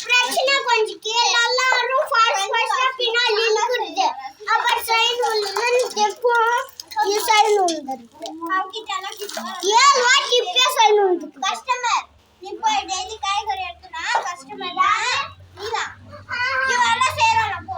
பிரச்சனை கொஞ்சம் கேள் எல்லாரும் ஃபாஸ்டா பின்னாடி இழுக்குறது அப்புறம் சைடு உள்ளது ये साइड नोंदर आपकी चला की ये वाट टिप्पे साइड नोंदर कस्टमर निप्पो डेली काय करे येतुना कस्टमर ला नीला इवाला ಸೇರೋಣ ಪೋ